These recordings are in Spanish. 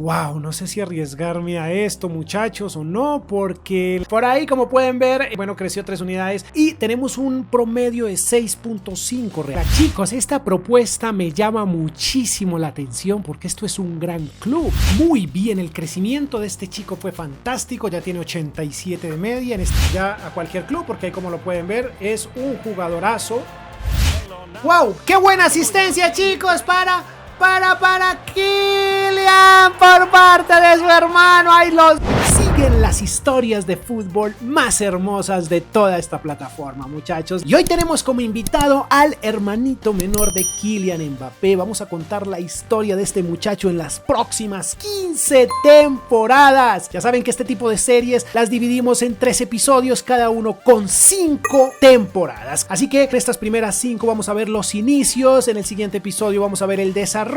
wow, no sé si arriesgarme a esto, muchachos, o no, porque por ahí, como pueden ver, bueno, creció 3 unidades y tenemos un promedio de 6.5 real. Chicos, esta propuesta me llama muchísimo la atención porque esto es un gran club. Muy bien, el crecimiento de este chico fue fantástico, ya tiene 87 de media, ya a cualquier club, porque ahí, como lo pueden ver, es un jugadorazo. ¡Wow! ¡Qué buena asistencia, chicos! Para Kylian por parte de su hermano. Ahí los siguen las historias de fútbol más hermosas de toda esta plataforma, muchachos. Y hoy tenemos como invitado al hermanito menor de Kylian Mbappé. Vamos a contar la historia de este muchacho en las próximas 15 temporadas. Ya saben que este tipo de series las dividimos en 3 episodios, cada uno con 5 temporadas. Así que en estas primeras 5 vamos a ver los inicios, en el siguiente episodio vamos a ver el desarrollo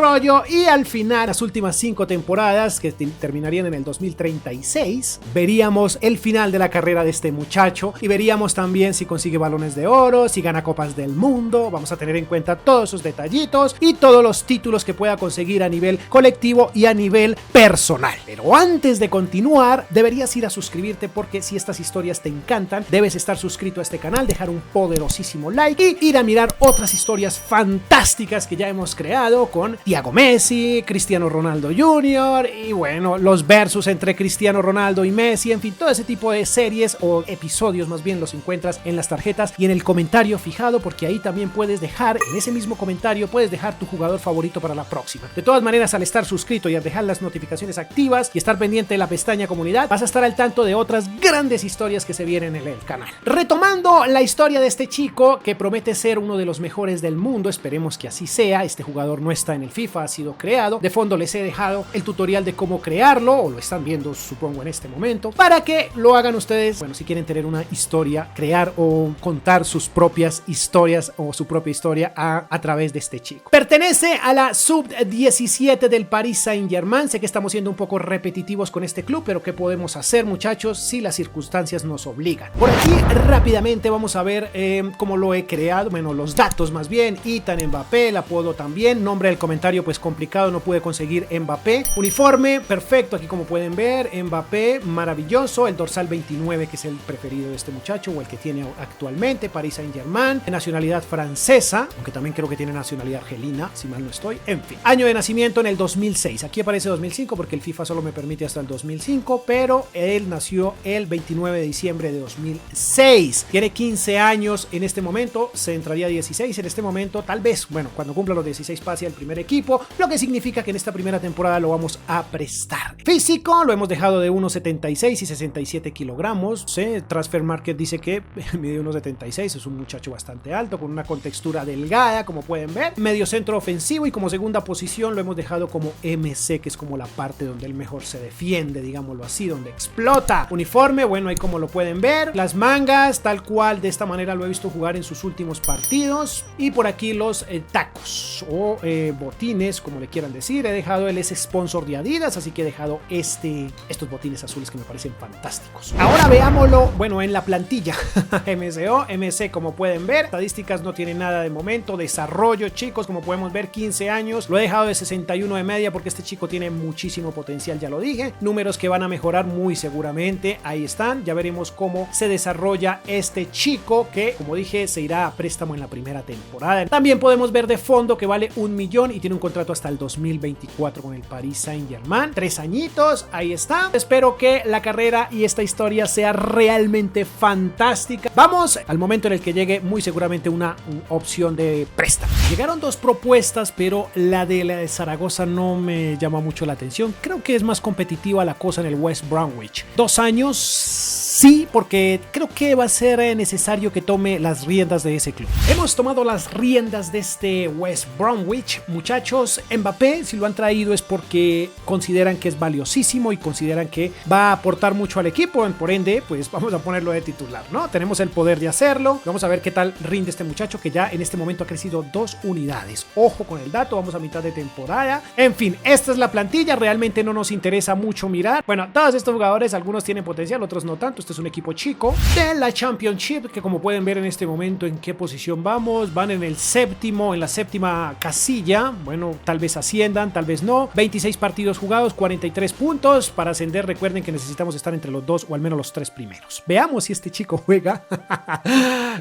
y al final, las últimas 5 temporadas que terminarían en el 2036, veríamos el final de la carrera de este muchacho y veríamos también si consigue balones de oro, si gana copas del mundo. Vamos a tener en cuenta todos esos detallitos y todos los títulos que pueda conseguir a nivel colectivo y a nivel personal. Pero antes de continuar, deberías ir a suscribirte, porque si estas historias te encantan, debes estar suscrito a este canal, dejar un poderosísimo like y ir a mirar otras historias fantásticas que ya hemos creado con Thiago Messi, Cristiano Ronaldo Jr. y bueno, los versus entre Cristiano Ronaldo y Messi, en fin, todo ese tipo de series o episodios más bien los encuentras en las tarjetas y en el comentario fijado, porque ahí también puedes dejar, en ese mismo comentario puedes dejar tu jugador favorito para la próxima. De todas maneras, al estar suscrito y al dejar las notificaciones activas y estar pendiente de la pestaña comunidad, vas a estar al tanto de otras grandes historias que se vienen en el canal. Retomando la historia de este chico que promete ser uno de los mejores del mundo, esperemos que así sea. Este jugador no está en el FIFA, ha sido creado. De fondo les he dejado el tutorial de cómo crearlo, o lo están viendo supongo en este momento, para que lo hagan ustedes, bueno, si quieren tener una historia, crear o contar sus propias historias o su propia historia a través de este chico. Pertenece a la sub-17 del Paris Saint-Germain. Sé que estamos siendo un poco repetitivos con este club, pero ¿qué podemos hacer, muchachos, si las circunstancias nos obligan? Por aquí rápidamente vamos a ver cómo lo he creado, bueno, los datos más bien. Ethan Mbappé, el apodo también, nombre del comentario pues complicado, no pude conseguir Mbappé. Uniforme, perfecto, aquí como pueden ver, Mbappé, maravilloso. El dorsal 29, que es el preferido de este muchacho, o el que tiene actualmente, Paris Saint-Germain. De nacionalidad francesa, aunque también creo que tiene nacionalidad argelina, si mal no estoy. En fin, año de nacimiento en el 2006. Aquí aparece 2005 porque el FIFA solo me permite hasta el 2005, pero él nació el 29 de diciembre de 2006. Tiene 15 años en este momento, se entraría a 16 en este momento, tal vez, bueno, cuando cumpla los 16 pase al primer equipo, lo que significa que en esta primera temporada lo vamos a prestar. Físico, lo hemos dejado de 1,76 y 67 kilogramos. Transfer Market dice que mide 1,76, es un muchacho bastante alto, con una contextura delgada, como pueden ver. Medio centro ofensivo, y como segunda posición lo hemos dejado como MC, que es como la parte donde él mejor se defiende, digámoslo así, donde explota. Uniforme, bueno, ahí como lo pueden ver, las mangas, tal cual, de esta manera lo he visto jugar en sus últimos partidos. Y por aquí los tacos o botines, como le quieran decir. He dejado, él es sponsor de Adidas, así que he dejado estos botines azules que me parecen fantásticos. Ahora veámoslo, bueno, en la plantilla. MCO, MC, como pueden ver, estadísticas no tiene nada de momento. Desarrollo, chicos, como podemos ver, 15 años, lo he dejado de 61 de media porque este chico tiene muchísimo potencial, ya lo dije. Números que van a mejorar muy seguramente, ahí están. Ya veremos cómo se desarrolla este chico, que como dije se irá a préstamo en la primera temporada. También podemos ver de fondo que vale 1 millón y tiene un contrato hasta el 2024 con el Paris Saint-Germain. 3 añitos, ahí está. Espero que la carrera y esta historia sea realmente fantástica. Vamos al momento en el que llegue muy seguramente una opción de préstamo. Llegaron 2 propuestas, pero la de Zaragoza no me llama mucho la atención. Creo que es más competitiva la cosa en el West Bromwich. 2 años, sí, porque creo que va a ser necesario que tome las riendas de ese club. Hemos tomado las riendas de este West Bromwich, muchachos. Mbappé, si lo han traído es porque consideran que es valiosísimo y consideran que va a aportar mucho al equipo, por ende, pues vamos a ponerlo de titular, ¿no? Tenemos el poder de hacerlo. Vamos a ver qué tal rinde este muchacho, que ya en este momento ha crecido 2 unidades. Ojo con el dato, vamos a mitad de temporada. En fin, esta es la plantilla, realmente no nos interesa mucho mirar. Bueno, todos estos jugadores, algunos tienen potencial, otros no tanto. Este es un equipo chico de la Championship, que como pueden ver en este momento en qué posición vamos, van en el séptimo, en la séptima casilla. Bueno, tal vez asciendan, tal vez no. 26 partidos jugados, 43 puntos. Para ascender, recuerden que necesitamos estar entre los 2 o al menos los 3 primeros. Veamos si este chico juega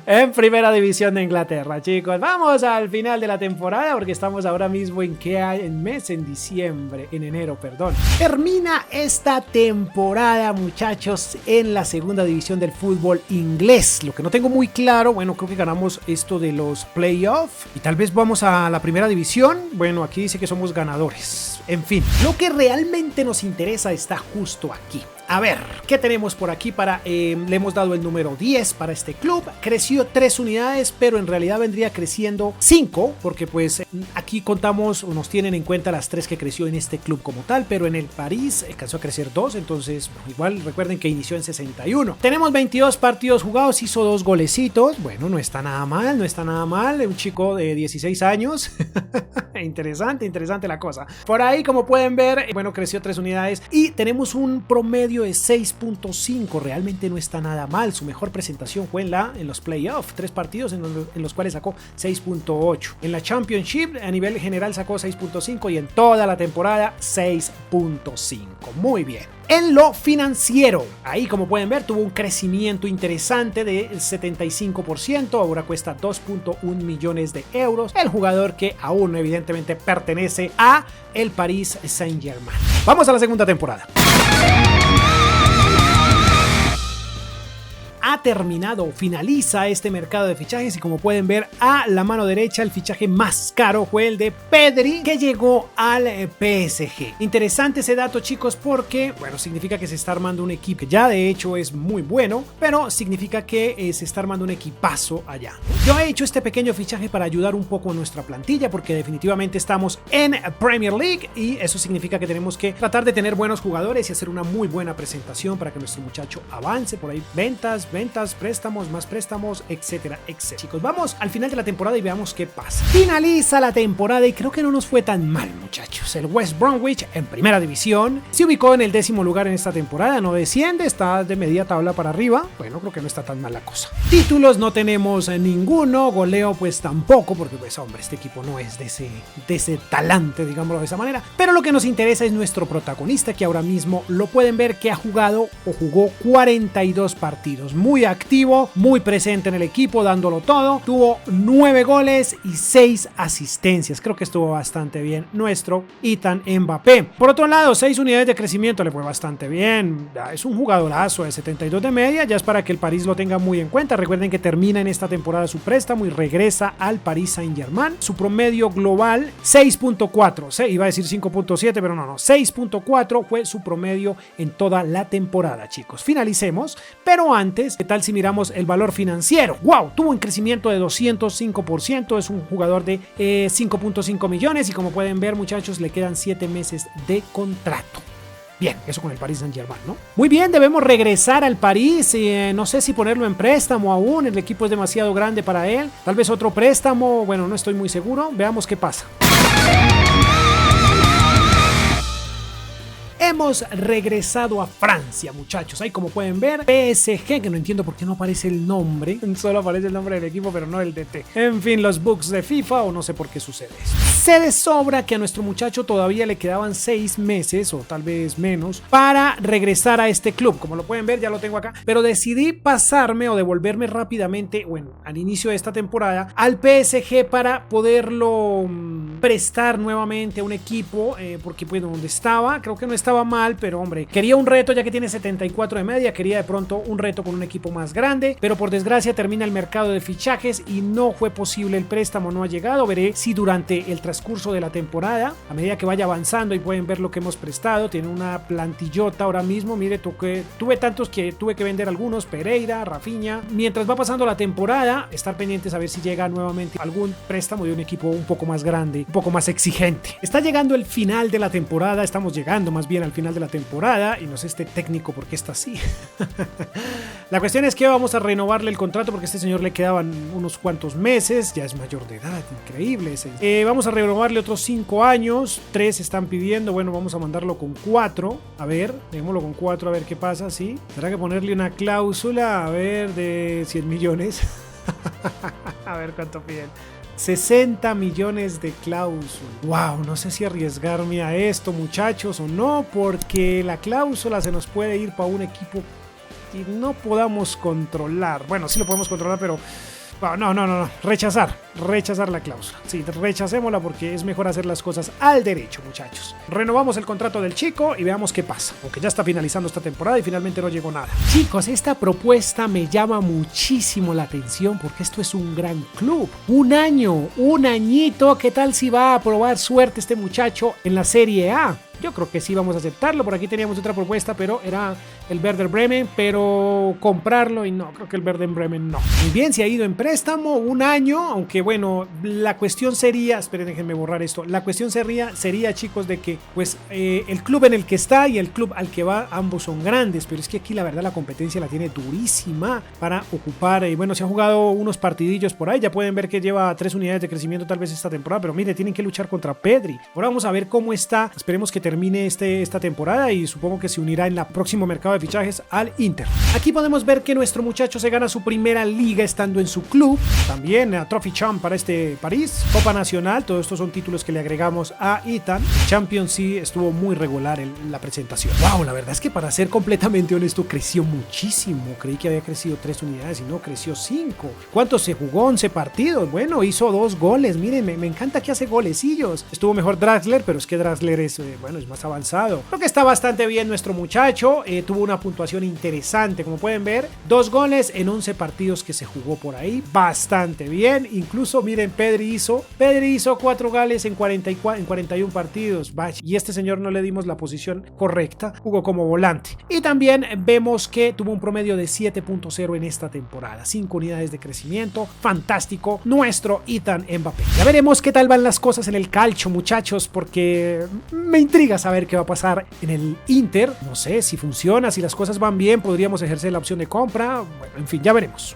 en primera división de Inglaterra, chicos. Vamos al final de la temporada porque estamos ahora mismo en enero, perdón. Termina esta temporada, muchachos, en la segunda división del fútbol inglés. Lo que no tengo muy claro, bueno, creo que ganamos esto de los playoffs y tal vez vamos a la primera división. Bueno, aquí dice que somos ganadores. En fin, lo que realmente nos interesa está justo aquí. A ver, ¿qué tenemos por aquí? Le hemos dado el número 10 para este club. Creció 3 unidades, pero en realidad vendría creciendo 5, porque pues aquí contamos o nos tienen en cuenta las 3 que creció en este club como tal, pero en el París alcanzó a crecer 2, entonces igual recuerden que inició en 61. Tenemos 22 partidos jugados, hizo 2 golecitos. Bueno, no está nada mal, no está nada mal. Un chico de 16 años. Interesante la cosa. Por ahí, como pueden ver, bueno, creció 3 unidades y tenemos un promedio de 6.5, realmente no está nada mal. Su mejor presentación fue en los playoffs, 3 partidos en los cuales sacó 6.8. En la Championship a nivel general sacó 6.5 y en toda la temporada 6.5. Muy bien. En lo financiero, ahí como pueden ver tuvo un crecimiento interesante del 75%, ahora cuesta 2.1 millones de euros, el jugador que aún evidentemente pertenece a el Paris Saint-Germain. Vamos a la segunda temporada. Ha terminado, finaliza este mercado de fichajes y como pueden ver a la mano derecha el fichaje más caro fue el de Pedri, que llegó al PSG. Interesante ese dato, chicos, porque bueno, significa que se está armando un equipo que ya de hecho es muy bueno, pero significa que se está armando un equipazo allá. Yo he hecho este pequeño fichaje para ayudar un poco a nuestra plantilla porque definitivamente estamos en Premier League y eso significa que tenemos que tratar de tener buenos jugadores y hacer una muy buena presentación para que nuestro muchacho avance. Por ahí ventas, préstamos, más préstamos, etcétera, etcétera. Chicos, vamos al final de la temporada y veamos qué pasa. Finaliza la temporada y creo que no nos fue tan mal, muchachos. El West Bromwich en primera división se ubicó en el 10º lugar en esta temporada, no desciende, está de media tabla para arriba. Bueno, creo que no está tan mal la cosa. Títulos no tenemos ninguno, goleo pues tampoco, porque pues hombre, este equipo no es de ese talante, digámoslo de esa manera. Pero lo que nos interesa es nuestro protagonista, que ahora mismo lo pueden ver que ha jugado o jugó 42 partidos. Muy activo, muy presente en el equipo, dándolo todo. Tuvo 9 goles y 6 asistencias. Creo que estuvo bastante bien nuestro Ethan Mbappé. Por otro lado, 6 unidades de crecimiento le fue bastante bien. Es un jugadorazo de 72 de media. Ya es para que el París lo tenga muy en cuenta. Recuerden que termina en esta temporada su préstamo y regresa al Paris Saint-Germain. Su promedio global 6.4. Iba a decir 5.7, pero no. 6.4 fue su promedio en toda la temporada, chicos. Finalicemos, pero antes, ¿qué tal si miramos el valor financiero? ¡Wow! Tuvo un crecimiento de 205%, es un jugador de 5.5 millones y como pueden ver, muchachos, le quedan 7 meses de contrato. Bien, eso con el Paris Saint-Germain, ¿no? Muy bien, debemos regresar al París. No sé si ponerlo en préstamo aún. El equipo es demasiado grande para él. Tal vez otro préstamo. Bueno, no estoy muy seguro. Veamos qué pasa. Hemos regresado a Francia, muchachos. Ahí como pueden ver, PSG, que no entiendo por qué no aparece el nombre. Solo aparece el nombre del equipo, pero no el DT. En fin, los bugs de FIFA o no sé por qué sucede eso. Se de sobra que a nuestro muchacho todavía le quedaban 6 meses o tal vez menos para regresar a este club. Como lo pueden ver, ya lo tengo acá. Pero decidí pasarme o devolverme rápidamente, bueno, al inicio de esta temporada, al PSG para poderlo prestar nuevamente a un equipo. Porque pues donde estaba, creo que no estaba mal, pero hombre, quería un reto ya que tiene 74 de media, quería de pronto un reto con un equipo más grande, pero por desgracia termina el mercado de fichajes y no fue posible, el préstamo no ha llegado. Veré si durante el transcurso de la temporada, a medida que vaya avanzando y pueden ver lo que hemos prestado, tiene una plantillota ahora mismo, mire, tuve tantos que tuve que vender algunos, Pereira, Rafinha, mientras va pasando la temporada, estar pendientes a ver si llega nuevamente algún préstamo de un equipo un poco más grande, un poco más exigente. Está llegando el final de la temporada, estamos llegando más bien bien al final de la temporada y no sé este técnico por qué está así. La cuestión es que vamos a renovarle el contrato porque a este señor le quedaban unos cuantos meses, ya es mayor de edad, increíble. Vamos a renovarle otros 5 años, 3 están pidiendo, bueno, vamos a mandarlo con 4, a ver, dejémoslo con 4 a ver qué pasa, ¿sí? Tendrá que ponerle una cláusula, a ver, de 100 millones. A ver cuánto piden. 60 millones de cláusula. Wow, no sé si arriesgarme a esto, muchachos, o no, porque la cláusula se nos puede ir para un equipo que no podamos controlar. Bueno, sí lo podemos controlar, pero no. Rechazar la cláusula. Sí, rechacémosla porque es mejor hacer las cosas al derecho, muchachos. Renovamos el contrato del chico y veamos qué pasa. Aunque ya está finalizando esta temporada y finalmente no llegó nada. Chicos, esta propuesta me llama muchísimo la atención porque esto es un gran club. Un añito. ¿Qué tal si va a probar suerte este muchacho en la Serie A? Yo creo que sí vamos a aceptarlo. Por aquí teníamos otra propuesta, pero era el Werder Bremen, pero comprarlo y no, creo que el Werder Bremen no. Muy bien, se ha ido en préstamo 1 año, aunque bueno, la cuestión sería, esperen, déjenme borrar esto, la cuestión sería chicos, de que pues el club en el que está y el club al que va, ambos son grandes, pero es que aquí la verdad la competencia la tiene durísima para ocupar, bueno, se han jugado unos partidillos por ahí, ya pueden ver que lleva 3 unidades de crecimiento tal vez esta temporada, pero mire, tienen que luchar contra Pedri. Ahora vamos a ver cómo está, esperemos que termine esta temporada y supongo que se unirá en el próximo mercado de fichajes al Inter. Aquí podemos ver que nuestro muchacho se gana su primera liga estando en su club, también a Trophy Champ para este París, Copa Nacional, todos estos son títulos que le agregamos a Ethan. Champions sí estuvo muy regular en la presentación. Wow, la verdad es que para ser completamente honesto creció muchísimo, creí que había crecido 3 unidades y no, creció 5. ¿Cuántos se jugó? 11 partidos, bueno, hizo 2 goles, miren, me encanta que hace golecillos. Estuvo mejor Draxler, pero es que Draxler es, bueno, es más avanzado. Creo que está bastante bien nuestro muchacho, tuvo una puntuación interesante, como pueden ver, 2 goles en 11 partidos que se jugó por ahí, bastante bien. Incluso miren, Pedri hizo 4 goles en 41 partidos, y este señor no le dimos la posición correcta, jugó como volante. Y también vemos que tuvo un promedio de 7.0 en esta temporada, 5 unidades de crecimiento, fantástico nuestro Ethan Mbappé. Ya veremos qué tal van las cosas en el calcio, muchachos, porque me intriga saber qué va a pasar en el Inter. No sé si funciona, si las cosas van bien, podríamos ejercer la opción de compra. Bueno, en fin, ya veremos.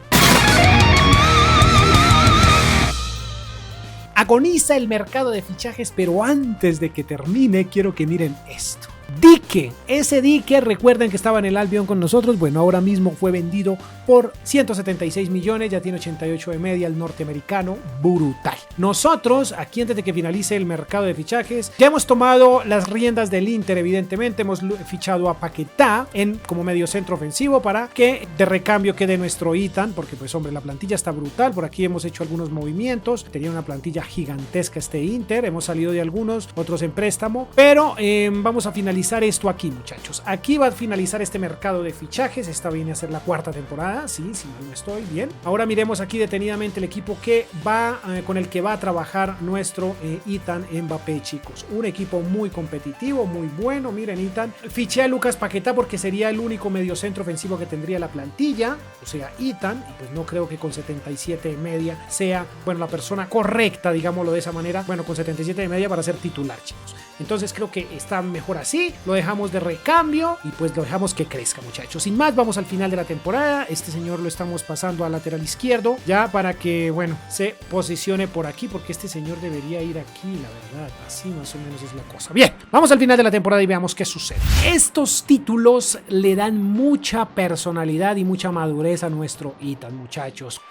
Agoniza el mercado de fichajes, pero antes de que termine, quiero que miren esto. Dike, ese Dike, recuerden que estaba en el Albion con nosotros, bueno, ahora mismo fue vendido por 176 millones, ya tiene 88 de media, el norteamericano, brutal. Nosotros, aquí antes de que finalice el mercado de fichajes, ya hemos tomado las riendas del Inter, evidentemente, hemos fichado a Paquetá como medio centro ofensivo para que de recambio quede nuestro Ethan, porque pues hombre, la plantilla está brutal, por aquí hemos hecho algunos movimientos, tenía una plantilla gigantesca este Inter, hemos salido de algunos, otros en préstamo, pero vamos a finalizar esto aquí, muchachos. Aquí va a finalizar este mercado de fichajes. Esta viene a ser la 4ª temporada, sí, si mal no estoy, bien. Ahora miremos aquí detenidamente el equipo que va con el que va a trabajar nuestro Ethan Mbappé, chicos. Un equipo muy competitivo, muy bueno. Miren, Ethan, fiché a Lucas Paquetá porque sería el único mediocentro ofensivo que tendría la plantilla, o sea, Ethan, y pues no creo que con 77 de media sea, bueno, la persona correcta, digámoslo de esa manera, bueno, con 77 de media para ser titular, chicos. Entonces creo que está mejor así, lo dejamos de recambio y pues lo dejamos que crezca, muchachos. Sin más, vamos al final de la temporada. Este señor lo estamos pasando al lateral izquierdo ya para que, bueno, se posicione por aquí, porque este señor debería ir aquí, la verdad, así más o menos es la cosa. Bien, vamos al final de la temporada y veamos qué sucede. Estos títulos le dan mucha personalidad y mucha madurez a nuestro Ethan, muchachos.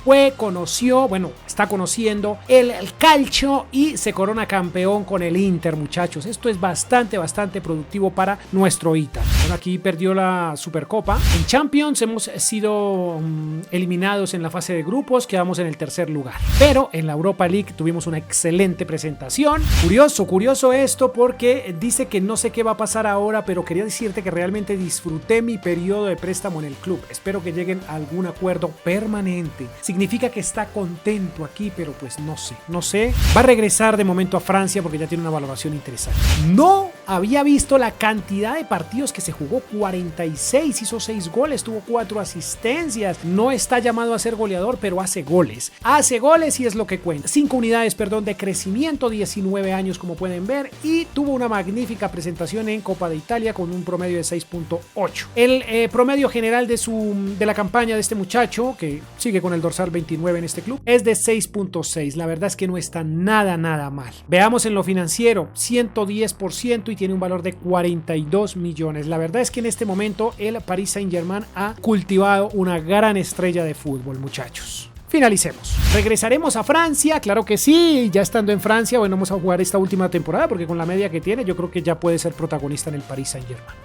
Está conociendo el calcio y se corona campeón con el Inter, muchachos. Esto es bastante productivo para nuestro Ethan. Bueno, aquí perdió la Supercopa. En Champions hemos sido eliminados en la fase de grupos, quedamos en el 3er lugar. Pero en la Europa League tuvimos una excelente presentación. Curioso esto, porque dice que no sé qué va a pasar ahora, pero quería decirte que realmente disfruté mi periodo de préstamo en el club. Espero que lleguen a algún acuerdo permanente. Significa que está contento aquí, pero pues no sé. Va a regresar de momento a Francia porque ya tiene una valoración interesante. No había visto la cantidad de partidos que se jugó 46, hizo 6 goles, tuvo 4 asistencias. No está llamado a ser goleador, pero hace goles. Hace goles y es lo que cuenta. 5 unidades, de crecimiento, 19 años como pueden ver, y tuvo una magnífica presentación en Copa de Italia con un promedio de 6.8. El promedio general de la campaña de este muchacho, que sigue con el dorsal 29 en este club, es de 6.6. La verdad es que no está nada mal. Veamos en lo financiero, 110% y tiene un valor de 42 millones. La verdad es que en este momento el Paris Saint-Germain ha cultivado una gran estrella de fútbol, muchachos. Finalicemos. Regresaremos a Francia, claro que sí, ya estando en Francia, bueno, vamos a jugar esta última temporada porque con la media que tiene yo creo que ya puede ser protagonista en el Paris Saint-Germain.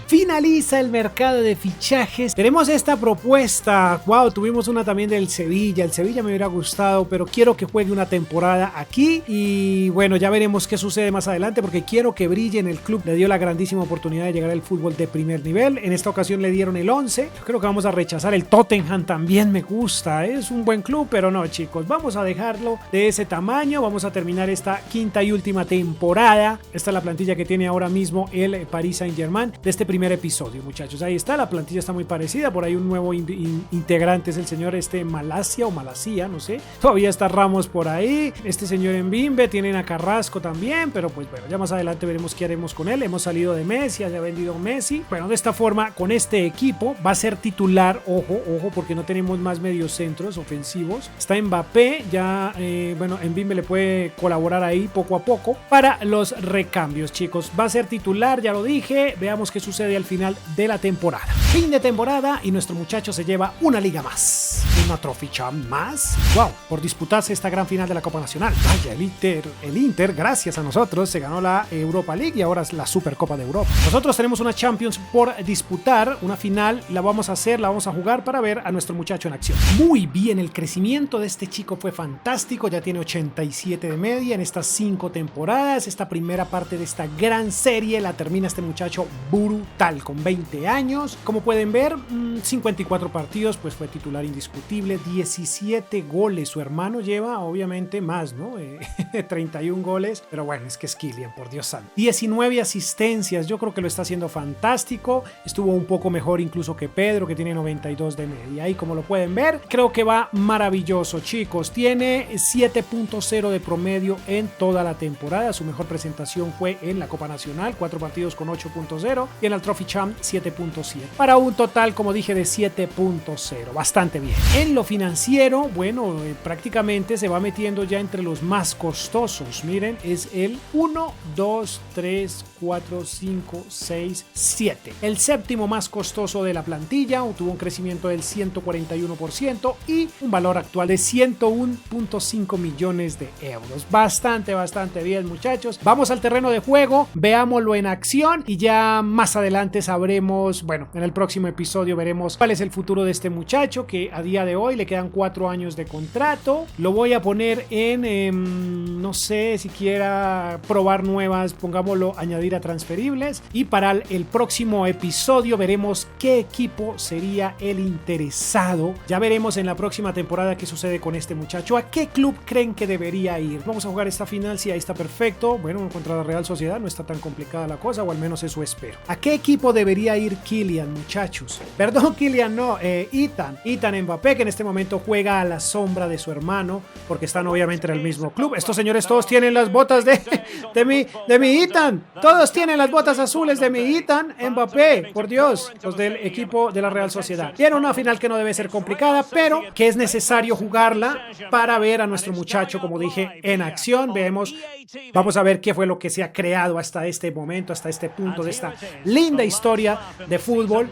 Finaliza el mercado de fichajes. Tenemos esta propuesta. Wow, tuvimos una también del Sevilla. El Sevilla me hubiera gustado, pero quiero que juegue una temporada aquí. Y bueno, ya veremos qué sucede más adelante porque quiero que brille en el club. Le dio la grandísima oportunidad de llegar al fútbol de primer nivel. En esta ocasión le dieron el 11. Yo creo que vamos a rechazar. El Tottenham también me gusta. Es un buen club, pero no, chicos. Vamos a dejarlo de ese tamaño. Vamos a terminar esta quinta y última temporada. Esta es la plantilla que tiene ahora mismo el Paris Saint-Germain de este primer episodio, muchachos. Ahí está, la plantilla está muy parecida. Por ahí un nuevo integrante es el señor Malasia, no sé. Todavía está Ramos por ahí. Este señor Mbimbe, tienen a Carrasco también, pero pues bueno, ya más adelante veremos qué haremos con él. Hemos salido de Messi, ya ha vendido Messi. Bueno, de esta forma, con este equipo va a ser titular, ojo, porque no tenemos más mediocentros ofensivos. Está Mbappé, ya, bueno, Mbimbe le puede colaborar ahí poco a poco para los recambios, chicos. Va a ser titular, ya lo dije. Veamos qué sucede al final de la temporada. Fin de temporada y nuestro muchacho se lleva una liga más. Una Trophy Champ más. Wow, por disputarse esta gran final de la Copa Nacional. Vaya, el Inter, gracias a nosotros, se ganó la Europa League y ahora es la Supercopa de Europa. Nosotros tenemos una Champions por disputar, una final, la vamos a jugar para ver a nuestro muchacho en acción. Muy bien, el crecimiento de este chico fue fantástico, ya tiene 87 de media en estas 5 temporadas. Esta primera parte de esta gran serie la termina este muchacho brutal, con 20 años. Como pueden ver, 54 partidos, pues fue titular indiscutible, 17 goles. Su hermano lleva obviamente más, ¿no? 31 goles, pero bueno, es que es Kylian, por Dios santo. 19 asistencias, yo creo que lo está haciendo fantástico. Estuvo un poco mejor incluso que Pedro, que tiene 92 de media. Ahí como lo pueden ver, creo que va maravilloso, chicos. Tiene 7.0 de promedio en toda la temporada. Su mejor presentación fue en la Copa Nacional, 4 partidos con 8.0 y en el Trophy Champ 7.7, para un total, como dije, de 7.0, bastante bien. En lo financiero, bueno, prácticamente se va metiendo ya entre los más costosos. Miren, es el 1, 2, 3, 4, 5, 6, 7. El séptimo más costoso de la plantilla, tuvo un crecimiento del 141% y un valor actual de 101.5 millones de euros. Bastante bien, muchachos. Vamos al terreno de juego, veámoslo en acción y ya más adelante sabremos, bueno, en el próximo episodio veremos cuál es el futuro de este muchacho, que a día de hoy le quedan 4 años de contrato. Lo voy a poner en, no sé, si quiera probar nuevas, pongámoslo, añadir a transferibles, y para el próximo episodio veremos qué equipo sería el interesado. Ya veremos en la próxima temporada qué sucede con este muchacho, a qué club creen que debería ir. Vamos a jugar esta final, sí, ahí está perfecto. Bueno, contra la Real Sociedad no está tan complicada la cosa, o al menos eso espero. ¿A qué equipo debería ir Kylian, muchachos? Perdón, Kylian no, Ethan Mbappé, que en este momento juega a la sombra de su hermano, porque están obviamente en el mismo club. Estos señores todos tienen las botas de mi Ethan, todos tienen las botas azules de mi Ethan Mbappé, por Dios, los del equipo de la Real Sociedad. Tiene una final que no debe ser complicada, pero que es necesario jugarla para ver a nuestro muchacho, como dije, en acción. Vamos a ver qué fue lo que se ha creado hasta este momento, hasta este punto de esta linda historia de fútbol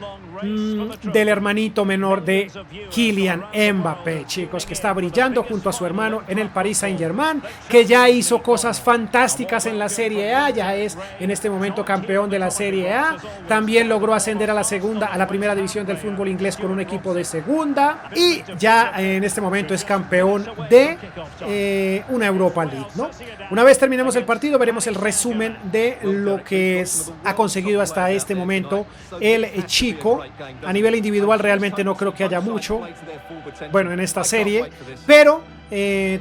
del hermanito menor de Kylian Mbappé, chicos, que está brillando junto a su hermano en el Paris Saint-Germain, que ya hizo cosas fantásticas en la Serie A, ya es en este momento campeón de la Serie A, también logró ascender a la primera división del fútbol inglés con un equipo de segunda, y ya en este momento es campeón de una Europa League, ¿no? Una vez terminemos el partido, veremos el resumen de lo que ha conseguido hasta este momento el chico. A nivel individual realmente no creo que haya mucho. bueno, en esta serie, pero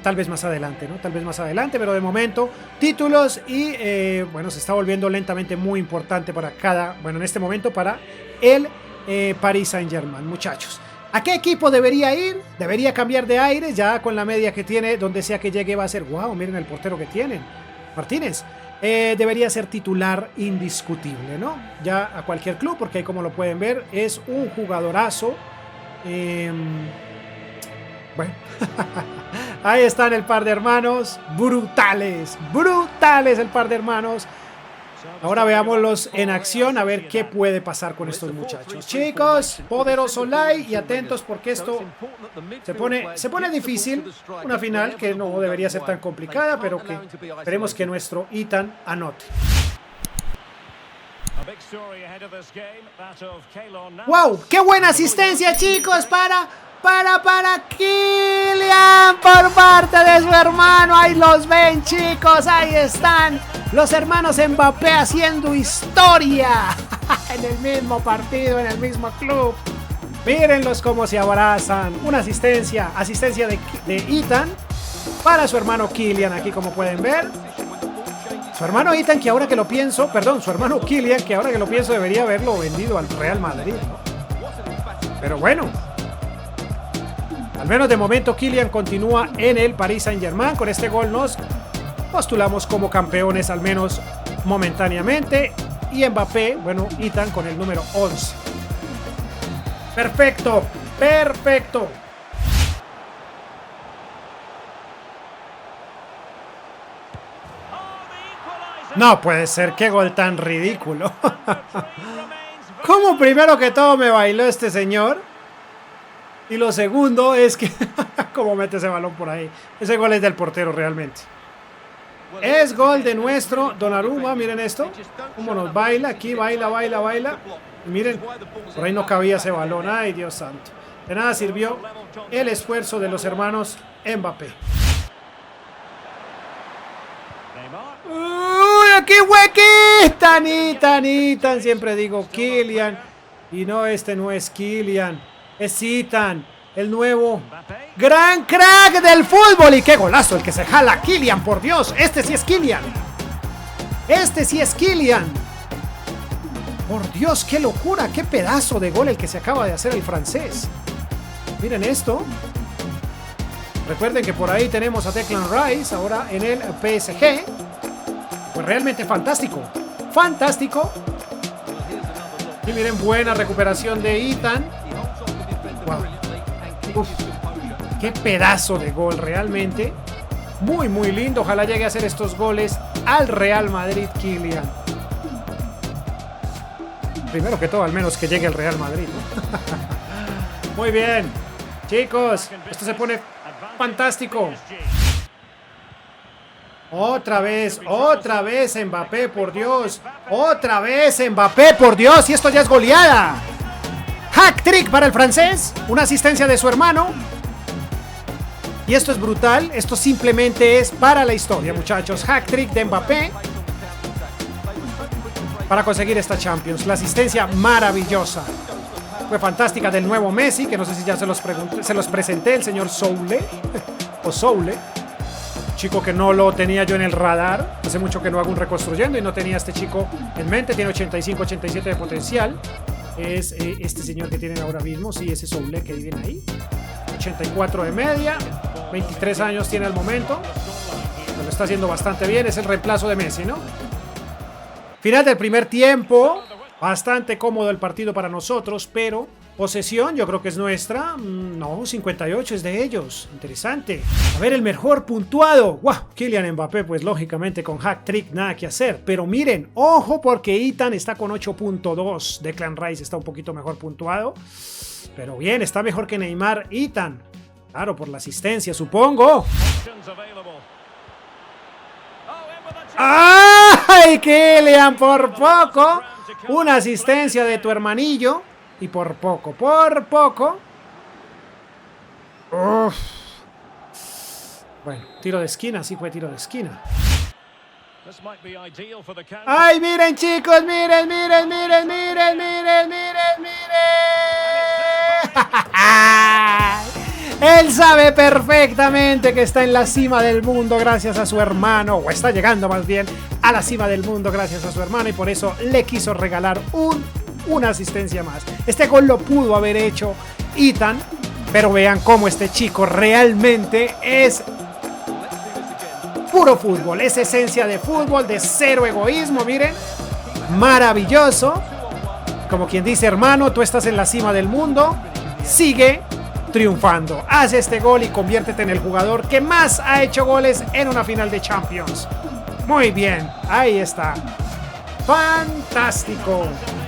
tal vez más adelante, ¿no? Tal vez más adelante, pero de momento títulos y bueno, se está volviendo lentamente muy importante para bueno, en este momento para el Paris Saint-Germain, muchachos. ¿A qué equipo debería ir? Debería cambiar de aire, ya con la media que tiene, donde sea que llegue va a ser, wow, miren el portero que tienen, Martínez. Debería ser titular indiscutible, ¿no? Ya a cualquier club, porque ahí como lo pueden ver, es un jugadorazo. Bueno, ahí están el par de hermanos, brutales, brutales el par de hermanos. Ahora veámoslos en acción a ver qué puede pasar con estos muchachos. Chicos, poderoso like y atentos porque esto se pone difícil. Una final que no debería ser tan complicada, pero que esperemos que nuestro Ethan anote. ¡Wow! ¡Qué buena asistencia, chicos! Para Kylian por parte de su hermano. Ahí los ven, chicos. Ahí están los hermanos Mbappé haciendo historia en el mismo partido, en el mismo club. Mírenlos cómo se abrazan. Una asistencia de Ethan para su hermano Kylian, aquí como pueden ver. Su hermano Ethan, que ahora que lo pienso, perdón, su hermano Kylian, que ahora que lo pienso debería haberlo vendido al Real Madrid, ¿no? Pero bueno, al menos de momento Kylian continúa en el Paris Saint-Germain. Con este gol nos postulamos como campeones, al menos momentáneamente. Y Mbappé, bueno, Ethan con el número 11. Perfecto, perfecto. No puede ser, qué gol tan ridículo. ¿Cómo primero que todo me bailó este señor? Y lo segundo es que cómo mete ese balón por ahí. Ese gol es del portero realmente. Es gol de nuestro Donnarumma, miren esto. Cómo nos baila, aquí baila. Y miren, por ahí no cabía ese balón. Ay, Dios santo. De nada sirvió el esfuerzo de los hermanos Mbappé. ¡Uy, aquí Ethan! Siempre digo Kylian. Y no, este no es Kylian. Es Ethan, el nuevo gran crack del fútbol. Y qué golazo el que se jala Kylian, por Dios. Este sí es Kylian. Por Dios, qué locura, qué pedazo de gol el que se acaba de hacer el francés. Miren esto. Recuerden que por ahí tenemos a Declan Rice ahora en el PSG. Pues realmente fantástico. Y miren, buena recuperación de Ethan. Wow. Uf, qué pedazo de gol realmente. Muy lindo. Ojalá llegue a hacer estos goles al Real Madrid, Kylian. Primero que todo, al menos que llegue al Real Madrid, ¿no? Muy bien, chicos, esto se pone fantástico. Otra vez Mbappé, por Dios. Y esto ya es goleada. Hack trick para el francés. Una asistencia de su hermano. Y esto es brutal. Esto simplemente es para la historia, muchachos. Hack trick de Mbappé para conseguir esta Champions. La asistencia maravillosa. Fue fantástica del nuevo Messi, que no sé si ya se los presenté, el señor Soule. O Soule. Chico que no lo tenía yo en el radar. Hace mucho que no hago un reconstruyendo y no tenía a este chico en mente. Tiene 85, 87 de potencial. Es este señor que tienen ahora mismo. Sí, ese Soule que viven ahí. 84 de media. 23 años tiene al momento. Lo está haciendo bastante bien. Es el reemplazo de Messi, ¿no? Final del primer tiempo. Bastante cómodo el partido para nosotros, pero posesión yo creo que es nuestra. No, 58 es de ellos. Interesante. A ver, el mejor puntuado. ¡Wow! Kylian Mbappé, pues lógicamente con hack trick nada que hacer. Pero miren, ojo porque Ethan está con 8.2. Declan Rice está un poquito mejor puntuado. Pero bien, está mejor que Neymar. Ethan. Claro, por la asistencia, supongo. ¡Ay, Kylian! Por poco. Una asistencia de tu hermanillo. Y por poco. Uf. Bueno, tiro de esquina, sí fue tiro de esquina. ¡Ay, miren, chicos! ¡Miren! Él sabe perfectamente que está en la cima del mundo gracias a su hermano, o está llegando más bien a la cima del mundo gracias a su hermano, y por eso le quiso regalar una asistencia más. Este gol lo pudo haber hecho Ethan, pero vean cómo este chico realmente es puro fútbol, es esencia de fútbol, de cero egoísmo, miren, maravilloso. Como quien dice, hermano, tú estás en la cima del mundo, sigue triunfando, haz este gol y conviértete en el jugador que más ha hecho goles en una final de Champions. Muy bien, ahí está. Fantástico,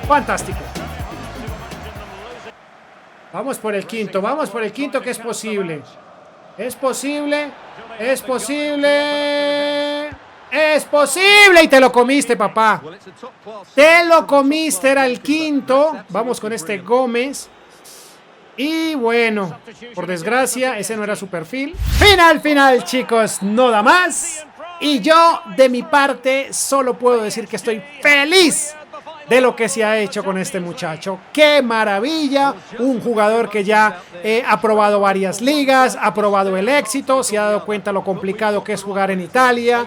fantástico. Vamos por el quinto que es posible. Es posible, es posible. ¡Es posible! Y te lo comiste, papá. Te lo comiste, era el quinto. Vamos con este Gómez. Y bueno, por desgracia, ese no era su perfil. Final, chicos, no da más. Y yo, de mi parte, solo puedo decir que estoy feliz de lo que se ha hecho con este muchacho. ¡Qué maravilla! Un jugador que ya ha probado varias ligas, ha probado el éxito, se ha dado cuenta lo complicado que es jugar en Italia,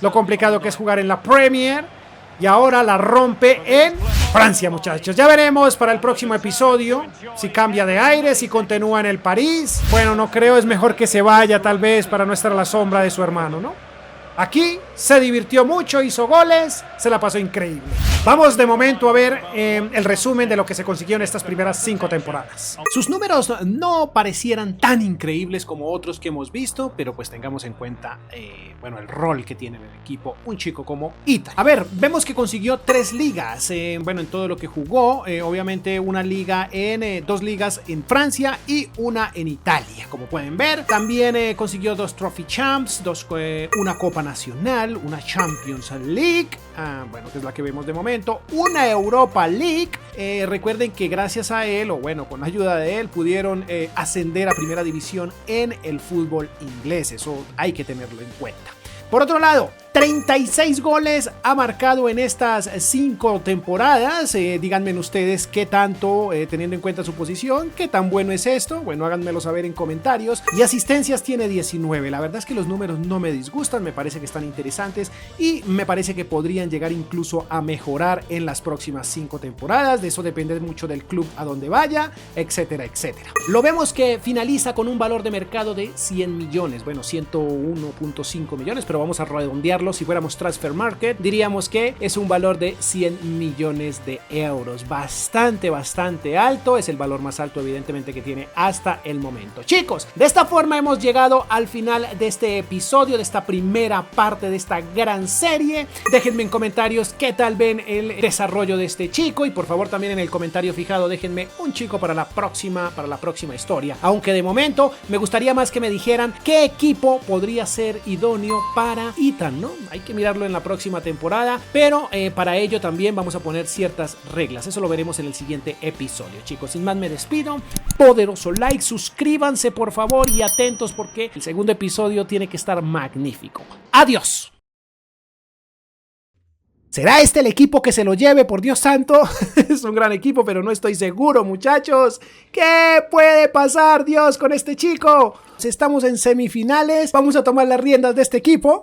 lo complicado que es jugar en la Premier, y ahora la rompe en Francia, muchachos. Ya veremos para el próximo episodio si cambia de aire, si continúa en el París. Bueno, no creo, es mejor que se vaya tal vez para no estar a la sombra de su hermano, ¿no? Aquí se divirtió mucho, hizo goles, se la pasó increíble. Vamos de momento a ver el resumen de lo que se consiguió en estas primeras 5 temporadas. Sus números no parecieran tan increíbles como otros que hemos visto, pero pues tengamos en cuenta bueno, el rol que tiene en el equipo un chico como Ethan. A ver, vemos que consiguió 3 ligas, bueno, en todo lo que jugó, obviamente una liga en 2 ligas en Francia y una en Italia, como pueden ver. También consiguió 2 Trophy Champs, una Copa Nacional, una Champions League, bueno, que es la que vemos de momento, una Europa League. Recuerden que gracias a él, o bueno, con la ayuda de él, pudieron ascender a primera división en el fútbol inglés. Eso hay que tenerlo en cuenta. Por otro lado, 36 goles ha marcado en estas 5 temporadas. Díganme ustedes qué tanto, teniendo en cuenta su posición, qué tan bueno es esto. Bueno, háganmelo saber en comentarios. Y asistencias tiene 19. La verdad es que los números no me disgustan, me parece que están interesantes y me parece que podrían llegar incluso a mejorar en las próximas 5 temporadas. De eso depende mucho del club a donde vaya, etcétera, etcétera. Lo vemos que finaliza con un valor de mercado de 100 millones. Bueno, 101.5 millones, pero vamos a redondearlo. Si fuéramos Transfer Market, diríamos que es un valor de 100 millones de euros. Bastante alto. Es el valor más alto, evidentemente, que tiene hasta el momento. Chicos, de esta forma hemos llegado al final de este episodio, de esta primera parte de esta gran serie. Déjenme en comentarios qué tal ven el desarrollo de este chico, y por favor también en el comentario fijado déjenme un chico para la próxima historia. Aunque de momento me gustaría más que me dijeran qué equipo podría ser idóneo para Ethan, ¿no? Hay que mirarlo en la próxima temporada, pero para ello también vamos a poner ciertas reglas. Eso lo veremos en el siguiente episodio, chicos. Sin más me despido. Poderoso like, suscríbanse por favor y atentos porque el segundo episodio tiene que estar magnífico. ¡Adiós! ¿Será este el equipo que se lo lleve, por Dios santo? Es un gran equipo, pero no estoy seguro, muchachos. ¿Qué puede pasar, Dios, con este chico? Estamos en semifinales, vamos a tomar las riendas de este equipo.